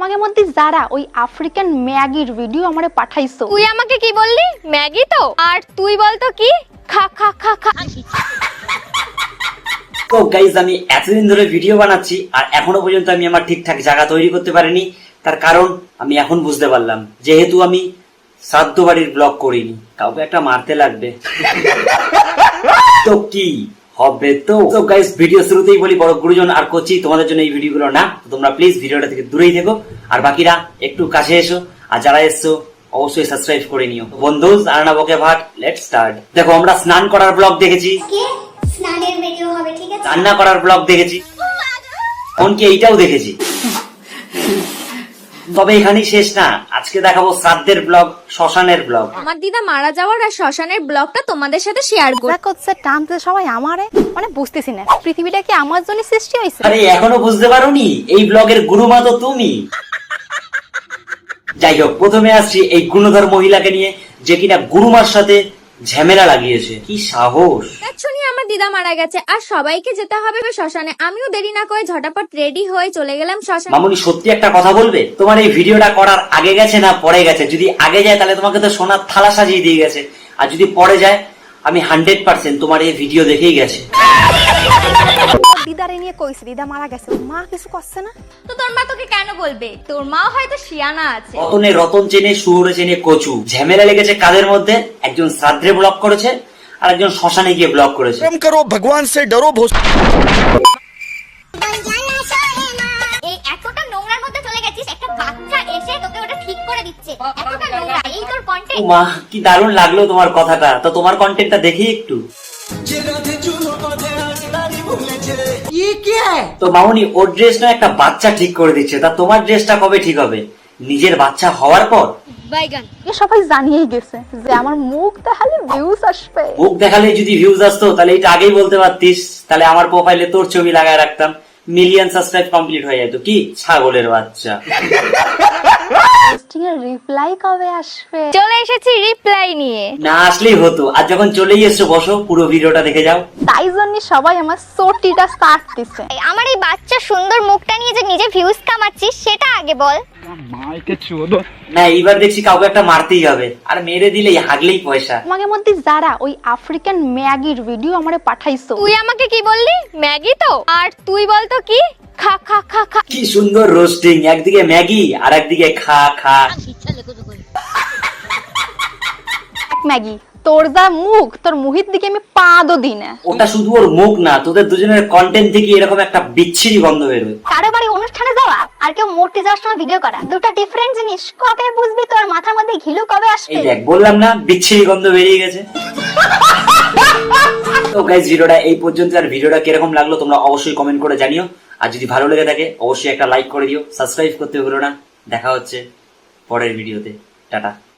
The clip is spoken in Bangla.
তোমাদের মধ্যে যারা ওই আফ্রিকান ম্যাগির ভিডিও আমারে পাঠাইছো, তুই আমাকে কি বললি? ম্যাগি তো। আর তুই বলতো কি? খা খা খা খা। তো গাইজ, আমি এতদিন ধরে ভিডিও বানাচ্ছি আর এখনো পর্যন্ত আমি আমার ঠিকঠাক জায়গা তৈরি করতে পারিনি। তার কারণ আমি এখন বুঝতে পারলাম, যেহেতু আমি শ্রাদ্ধ বাড়ির ব্লগ করিনি, কাউকে একটা মারতে লাগবে। তো কি হবে? তো গাইজ, ভিডিও শুরুতেই বলি, বড় গুরুজন আর কোচি তোমাদের জন্য এই ভিডিওগুলো না। তোমরা প্লিজ ভিডিওটা থেকে দূরেই থেকো, আর বাকিরা একটু কাছে এসো, আর যারা এসছো অবশ্যই সাবস্ক্রাইব করে নিও। বন্ধুজ আরনা বকে ভাট, লেটস স্টার্ট। দেখো, আমরা স্নান করার ব্লগ দেখেছি, স্নানের ভিডিও হবে, ঠিক আছে? রান্না করার ব্লগ দেখেছি, এমনকি এইটাও দেখেছি। তবে এখানেই শেষ না, আজকে দেখাবো শ্রাদ্ধের ব্লগ, শ্মশানের ব্লগ। আমার দিদা মারা যাওয়ার আর শ্মশানের ব্লগটা তোমাদের সাথে শেয়ার করব। করছে টানতে সবাই আমারে, মানে বুঝতেছি না পৃথিবীটা কি আমার জন্য সৃষ্টি হয়েছে? আরে এখনো বুঝতে পারোনি? এই ব্লগের গুরুমা তো তুমি। যাই হোক, প্রথমে আসছি এই গুণধর মহিলাকে নিয়ে, যে কিনা গুরুমার সাথে ঝামেলা লাগিয়েছে। কি সাহস! শুনি আমার দিদা মারা গেছে আর সবাইকে যেতে হবে শ্মশানে। আমিও দেরি না করে ঝটাপট রেডি হয়ে চলে গেলাম শ্মশানে। মামুনি, সত্যি একটা কথা বলবে? তোমার এই ভিডিওটা করার আগে গেছে না পরে গেছে? যদি আগে যায় তাহলে তোমাকে তো সোনার থালা সাজিয়ে দিয়ে গেছে, আর যদি পরে যায় আমি 100% তোমার এই ভিডিও দেখেই গেছে। দিদারে নিয়ে কইছে দিদা মারা গেছে, মা কিছু করছে না তো তোর মা তোকে কেন বলবে? তোর মাও হয়তো শিয়ানা আছে। রতনে রতন চেনে, শুয়োরে চেনে কচু। ঝামেলা লেগেছে কাদের মধ্যে? একজন শ্রাদ্ধে ব্লগ করেছে আর একজন শ্মশানে গিয়ে ব্লগ করেছে। करो भगवान से डरो। এই এতটা নোংরার মধ্যে চলে গেছিস, একটা বাচ্চা এসে তোকে ওটা ঠিক করে দিচ্ছে। এতটা নোংরা, এই তোর ও কন্টেন্ট? মা, কি দারুণ লাগলো তোমার কথাটা। তো তোমার কন্টেন্টটা দেখি একটু। তো মামুনি, ওর ড্রেস না একটা বাচ্চা ঠিক করে দিচ্ছে, তা তোমার ড্রেসটা কবে ঠিক হবে? নিজের বাচ্চা হওয়ার পর? বাইগান। সবাই জানিয়েই গেছে যে আমার মুখ দেখালে ভিউজ আসবে। মুখ দেখালে যদি ভিউজ আসতো তাহলে এটা আগেই বলতে পারতিস, তাহলে আমার প্রোফাইলে তোর ছবি লাগায় রাখতাম, মিলিয়ন সাবস্ক্রাইব কমপ্লিট হয়ে যেত। কি ছাগলের বাচ্চা! পোস্টিং এর রিপ্লাই কবে আসবে? চলে এসেছি রিপ্লাই নিয়ে। না আসলেই হতো, আর যখন চলেই এসছো বসো, পুরো ভিডিওটা দেখে যাও। তাই জন্য সবাই আমার সোটিটা স্টার্ট দিচ্ছে। আমার এই বাচ্চা সুন্দর মুখটা নিয়ে যে নিজে ভিউজ কামাচ্ছিস সেটা আগে বল। না, এইবার দেখছি কাউকে একটা মারতেই হবে, আর মেরে দিলেই হাগলেই পয়সা। তোমাদের মধ্যে যারা ওই আফ্রিকান ম্যাগির ভিডিও আমারে পাঠাইছো, তুই আমাকে কি বললি? ম্যাগি তো। আর তুই বলতো কি? খা খা খা খা। কি সুন্দর রোস্টিং, একদিকে ম্যাগি আর একদিকে খা খা। ম্যাগি তোর যা মুখ, তোর মুহির দিকে আমি পাদও দিই না। ওটা শুধু ওর মুখ না, তোদের দুজনের কন্টেন্ট থেকে এরকম একটা বিচ্ছিরি গন্ধ বেরোয়। কারো বাড়ি অনুষ্ঠানে যাওয়া আর কেউ মূর্তি যাওয়ার সময় ভিডিও করা, দুটো ডিফারেন্ট জিনিস। কবে বুঝবি? তোর মাথার মধ্যে ঘিলু কবে আসবে? এই দেখ, বললাম না বিচ্ছিরি গন্ধ বেরিয়ে গেছে। তো গাইস, ভিডিওটা এই পর্যন্ত। আর ভিডিওটা কিরকম লাগলো তোমরা অবশ্যই কমেন্ট করে জানিও, আর যদি ভালো লেগে থাকে অবশ্যই একটা লাইক করে দিও, সাবস্ক্রাইব করতে ভুলো না। দেখা হচ্ছে পরের ভিডিওতে। টাটা।